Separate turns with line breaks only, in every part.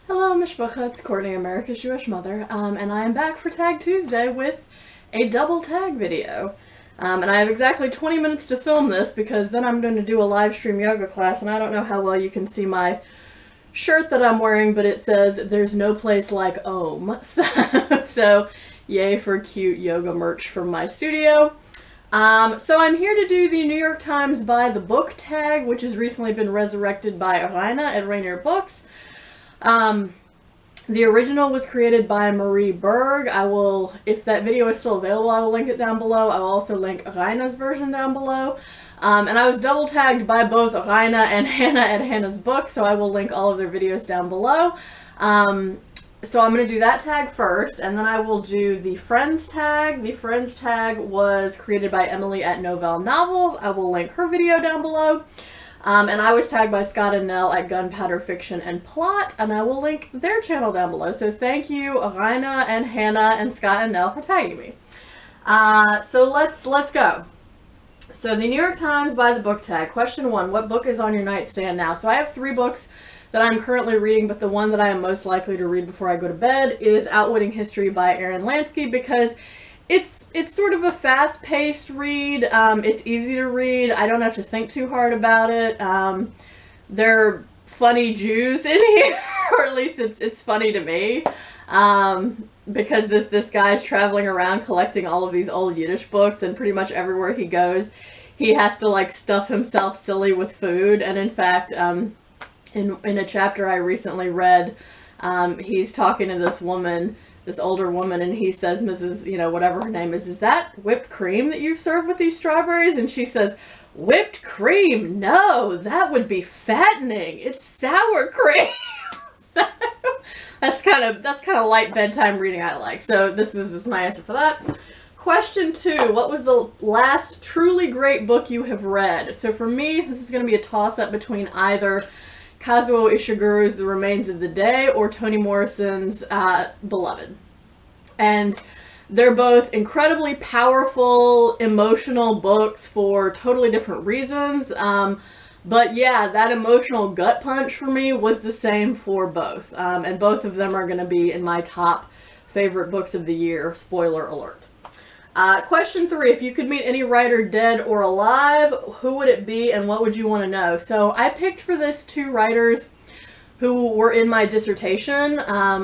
Hello, Mishpacha, it's Courtney, America's Jewish mother, and I am back for Tag Tuesday with a double tag video. And I have exactly 20 minutes to film this because then I'm going to do a live stream yoga class, and I don't know how well you can see my shirt that I'm wearing, but it says, "There's no place like Om." So yay for cute yoga merch from my studio. So I'm here to do the New York Times by the book tag, which has recently been resurrected by Raina at Rainier Books. The original was created by Marie Berg. If that video is still available, I will link it down below. I will also link Raina's version down below. And I was double tagged by both Raina and Hannah at Hannah's book, so I will link all of their videos down below. So I'm going to do that tag first, and then I will do the Friends tag. The Friends tag was created by Emily at Novell Novels. I will link her video down below. And I was tagged by Scott and Nell at Gunpowder Fiction and Plot, and I will link their channel down below. So thank you, Raina and Hannah and Scott and Nell, for tagging me. So let's go. So the New York Times by the book tag. Question 1, what book is on your nightstand now? So I have 3 books that I'm currently reading, but the one that I am most likely to read before I go to bed is Outwitting History by Aaron Lansky, because it's sort of a fast-paced read. It's easy to read. I don't have to think too hard about it. There are funny Jews in here, or at least it's funny to me, because this guy's traveling around collecting all of these old Yiddish books, and pretty much everywhere he goes, he has to like stuff himself silly with food. And in fact, in a chapter I recently read, he's talking to this woman, this older woman, and he says, "Mrs. whatever her name is that whipped cream that you've served with these strawberries?" And she says, "Whipped cream? No, that would be fattening. It's sour cream." So that's kind of light bedtime reading I like. So this is my answer for that. Question 2, what was the last truly great book you have read? So for me, this is going to be a toss-up between either Kazuo Ishiguro's The Remains of the Day or Toni Morrison's Beloved. And they're both incredibly powerful, emotional books for totally different reasons. But yeah, that emotional gut punch for me was the same for both. And both of them are going to be in my top favorite books of the year. Spoiler alert. Question 3, if you could meet any writer dead or alive, who would it be and what would you want to know? So I picked for this 2 writers who were in my dissertation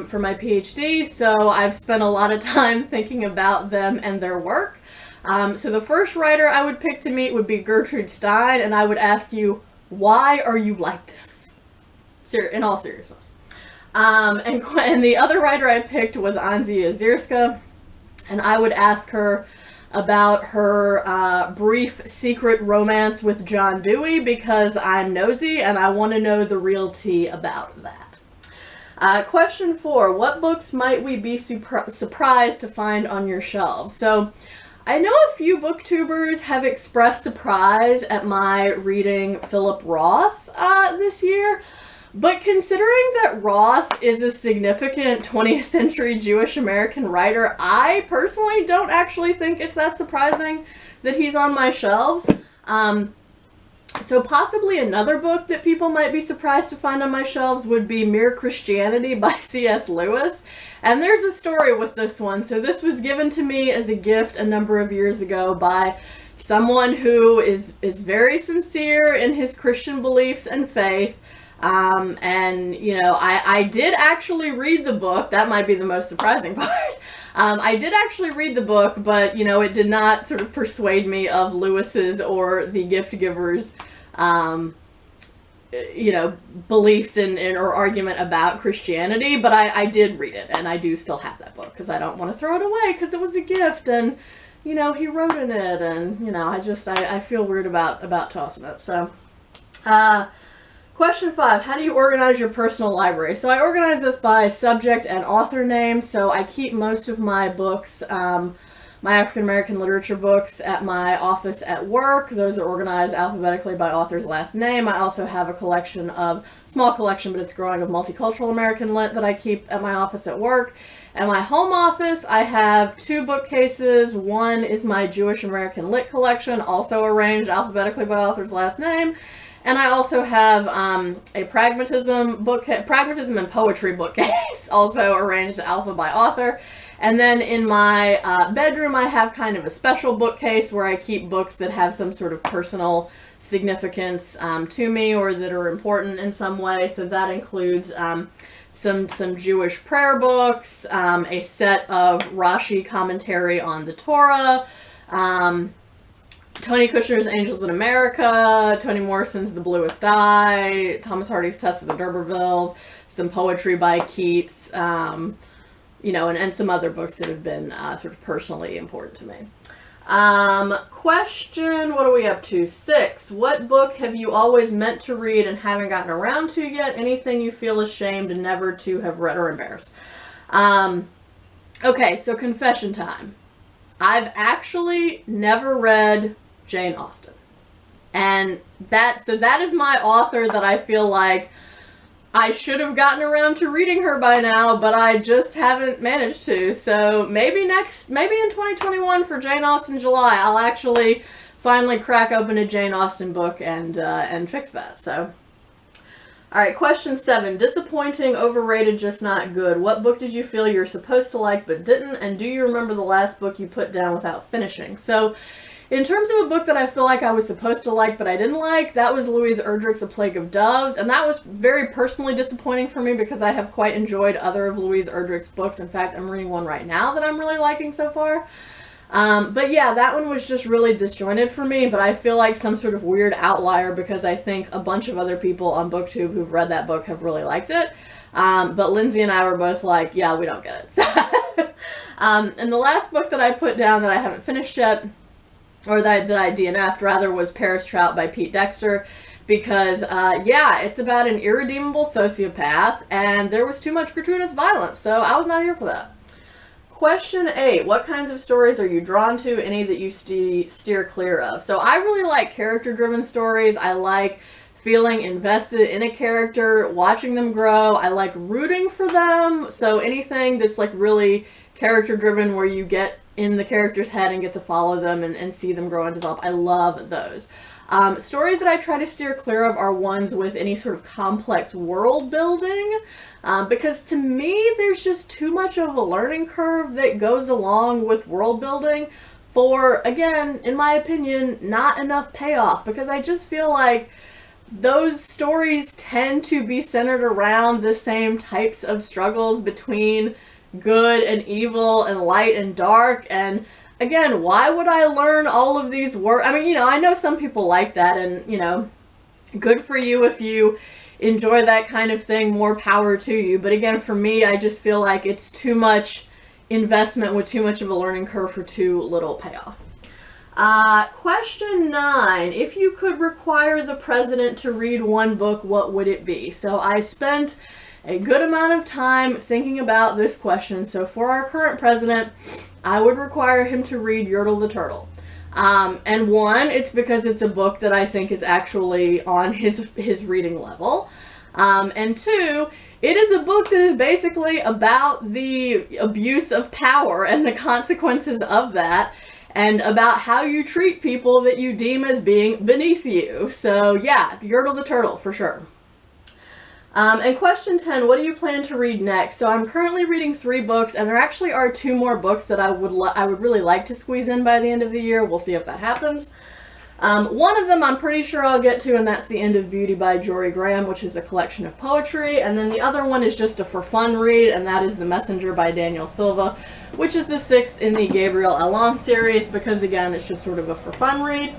for my PhD, so I've spent a lot of time thinking about them and their work. So the first writer I would pick to meet would be Gertrude Stein, and I would ask you, why are you like this? In all seriousness. And the other writer I picked was Anzia Zierska. And I would ask her about her brief secret romance with John Dewey, because I'm nosy and I want to know the real tea about that. Question 4, what books might we be surprised to find on your shelves? So I know a few booktubers have expressed surprise at my reading Philip Roth this year. But considering that Roth is a significant 20th century Jewish American writer, I personally don't actually think it's that surprising that he's on my shelves. So possibly another book that people might be surprised to find on my shelves would be Mere Christianity by C.S. Lewis. And there's a story with this one. So this was given to me as a gift a number of years ago by someone who is very sincere in his Christian beliefs and faith. And I did actually read the book. That might be the most surprising part. I did actually read the book, but it did not sort of persuade me of Lewis's or the gift giver's beliefs in or argument about Christianity. But I did read it, and I do still have that book because I don't want to throw it away because it was a gift, and he wrote in it, and I feel weird about tossing it. So question 5, how do you organize your personal library? So I organize this by subject and author name. So I keep most of my books, my African American literature books, at my office at work. Those are organized alphabetically by author's last name. I also have a small collection, but it's growing, of multicultural American lit that I keep at my office at work. At my home office, I have 2 bookcases. One is my Jewish American lit collection, also arranged alphabetically by author's last name. And I also have a pragmatism and poetry bookcase, also arranged alpha by author. And then in my bedroom, I have kind of a special bookcase where I keep books that have some sort of personal significance to me or that are important in some way. So that includes some Jewish prayer books, a set of Rashi commentary on the Torah, Tony Kushner's Angels in America, Toni Morrison's The Bluest Eye, Thomas Hardy's Test of the D'Urbervilles, some poetry by Keats, you know, and some other books that have been sort of personally important to me. Question, what are we up to? 6. What book have you always meant to read and haven't gotten around to yet? Anything you feel ashamed never to have read or embarrassed? Okay, so confession time. I've actually never read Jane Austen. And that is my author that I feel like I should have gotten around to reading her by now, but I just haven't managed to. So maybe in 2021 for Jane Austen July, I'll actually finally crack open a Jane Austen book and fix that. So, all right, question 7. Disappointing, overrated, just not good. What book did you feel you were supposed to like but didn't? And do you remember the last book you put down without finishing? So, in terms of a book that I feel like I was supposed to like but I didn't like, that was Louise Erdrich's A Plague of Doves, and that was very personally disappointing for me because I have quite enjoyed other of Louise Erdrich's books. In fact, I'm reading one right now that I'm really liking so far. But yeah, that one was just really disjointed for me, but I feel like some sort of weird outlier because I think a bunch of other people on BookTube who've read that book have really liked it. But Lindsay and I were both like, yeah, we don't get it. And the last book that I put down that I haven't finished yet, or that I DNF'd rather, was Paris Trout by Pete Dexter, because yeah, it's about an irredeemable sociopath and there was too much gratuitous violence, so I was not here for that. Question 8. What kinds of stories are you drawn to? Any that you steer clear of? So I really like character-driven stories. I like feeling invested in a character, watching them grow. I like rooting for them. So anything that's like really character-driven where you get in the character's head and get to follow them and see them grow and develop, I love those. Stories that I try to steer clear of are ones with any sort of complex world building, because to me there's just too much of a learning curve that goes along with world building for, again, in my opinion, not enough payoff, because I just feel like those stories tend to be centered around the same types of struggles between good and evil and light and dark. And again, why would I learn all of these words? I mean, you know, I know some people like that, and, you know, good for you if you enjoy that kind of thing, more power to you. But again, for me, I just feel like it's too much investment with too much of a learning curve for too little payoff. Question 9. If you could require the president to read one book, what would it be? So I spent a good amount of time thinking about this question. So for our current president, I would require him to read Yertle the Turtle. And one, it's because it's a book that I think is actually on his reading level. And two, it is a book that is basically about the abuse of power and the consequences of that, and about how you treat people that you deem as being beneath you. So yeah, Yertle the Turtle for sure. And question 10, what do you plan to read next? So I'm currently reading 3 books, and there actually are 2 more books that I would really like to squeeze in by the end of the year. We'll see if that happens. One of them I'm pretty sure I'll get to, and that's The End of Beauty by Jory Graham, which is a collection of poetry. And then the other one is just a for fun read, and that is The Messenger by Daniel Silva, which is the 6th in the Gabriel Allon series, because again, it's just sort of a for fun read.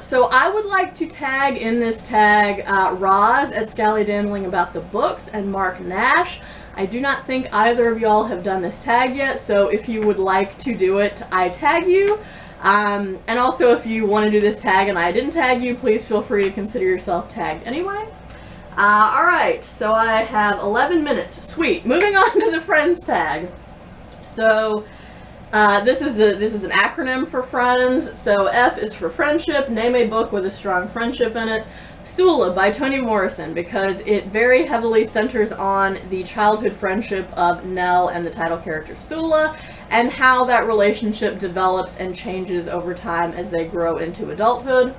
So I would like to tag in this tag Roz at Scallydandling About the Books and Mark Nash. I do not think either of y'all have done this tag yet, so if you would like to do it, I tag you. And also, if you want to do this tag and I didn't tag you, please feel free to consider yourself tagged anyway. Alright, so I have 11 minutes. Sweet. Moving on to the friends tag. So this is an acronym for friends. So F is for friendship. Name a book with a strong friendship in it. Sula by Toni Morrison, because it very heavily centers on the childhood friendship of Nell and the title character Sula, and how that relationship develops and changes over time as they grow into adulthood.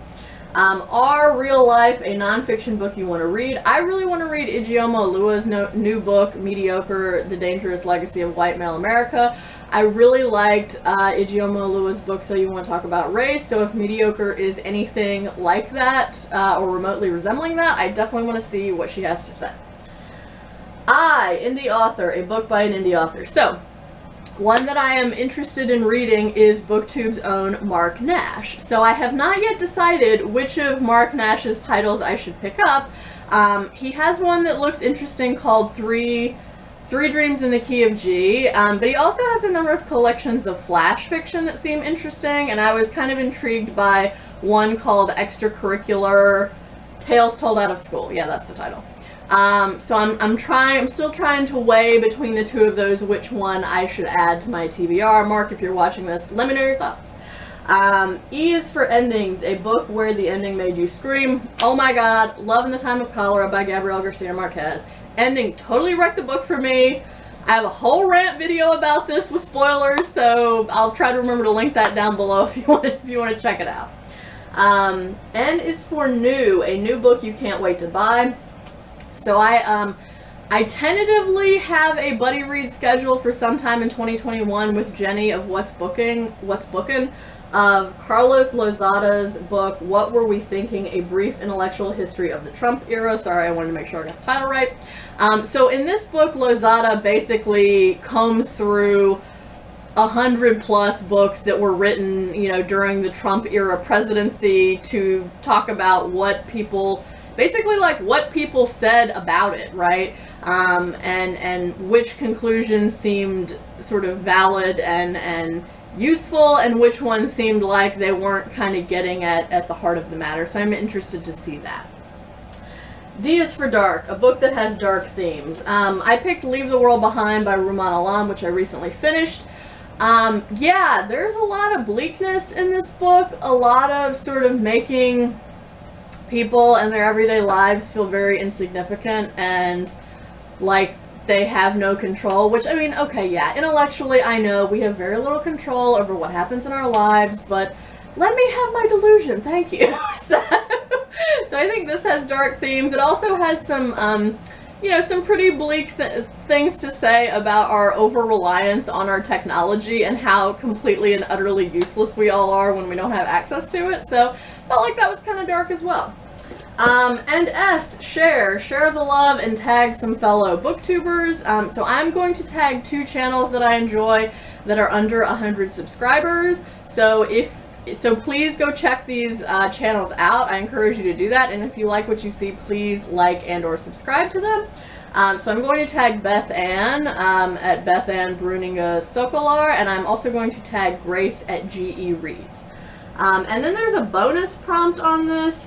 Are Real Life a nonfiction book you want to read? I really want to read Ijeoma Oluwa's new book, Mediocre, The Dangerous Legacy of White Male America. I really liked Ijeoma Oluwa's book, So You Want to Talk About Race, so if Mediocre is anything like that, or remotely resembling that, I definitely want to see what she has to say. Indie author, a book by an indie author. So, one that I am interested in reading is BookTube's own Mark Nash. So I have not yet decided which of Mark Nash's titles I should pick up. He has one that looks interesting called Three Dreams in the Key of G, but he also has a number of collections of flash fiction that seem interesting, and I was kind of intrigued by one called Extracurricular Tales Told Out of School. Yeah, that's the title. So I'm still trying to weigh between the two of those which one I should add to my TBR. Mark, if you're watching this, let me know your thoughts. E is for Endings, a book where the ending made you scream. Oh my god, Love in the Time of Cholera by Gabriel Garcia Marquez. Ending totally wrecked the book for me. I have a whole rant video about this with spoilers, so I'll try to remember to link that down below if you want to check it out. N is for New, a new book you can't wait to buy. So I tentatively have a buddy read scheduled for sometime in 2021 with Jenny of What's Booking, of Carlos Lozada's book, What Were We Thinking? A Brief Intellectual History of the Trump Era. Sorry, I wanted to make sure I got the title right. So in this book, Lozada basically combs through 100+ books that were written, during the Trump era presidency to talk about what people, basically like what people said about it, right? And which conclusions seemed sort of valid and useful, and which ones seemed like they weren't kind of getting at the heart of the matter. So I'm interested to see that. D is for Dark, a book that has dark themes. I picked Leave the World Behind by Rumaan Alam, which I recently finished. Yeah, there's a lot of bleakness in this book, a lot of sort of making people and their everyday lives feel very insignificant and like they have no control, which, I mean, okay, yeah, intellectually I know we have very little control over what happens in our lives, but let me have my delusion, thank you. So I think this has dark themes. It also has some, some pretty bleak things to say about our over-reliance on our technology and how completely and utterly useless we all are when we don't have access to it. So felt like that was kind of dark as well. And S, share the love and tag some fellow booktubers. So I'm going to tag 2 channels that I enjoy that are under 100 subscribers. So please go check these channels out. I encourage you to do that. And if you like what you see, please like and or subscribe to them. So I'm going to tag Beth Ann at Beth Ann Bruninga Sokolar, and I'm also going to tag Grace at GE Reads. And then there's a bonus prompt on this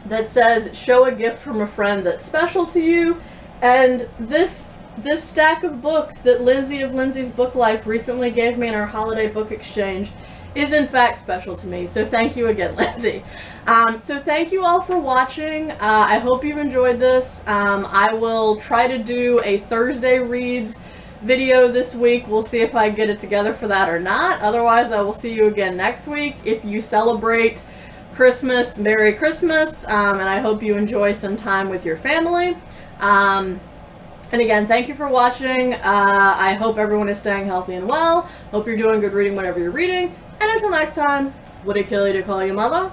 that says, show a gift from a friend that's special to you. And this stack of books that Lindsay of Lindsay's Book Life recently gave me in our holiday book exchange is in fact special to me. So thank you again, Lindsay. So thank you all for watching. I hope you've enjoyed this. I will try to do a Thursday Reads video this week. We'll see if I get it together for that or not. Otherwise, I will see you again next week. If you celebrate Christmas, Merry Christmas, and I hope you enjoy some time with your family. And again, thank you for watching. I hope everyone is staying healthy and well. Hope you're doing good reading whatever you're reading. And until next time, would it kill you to call you mother?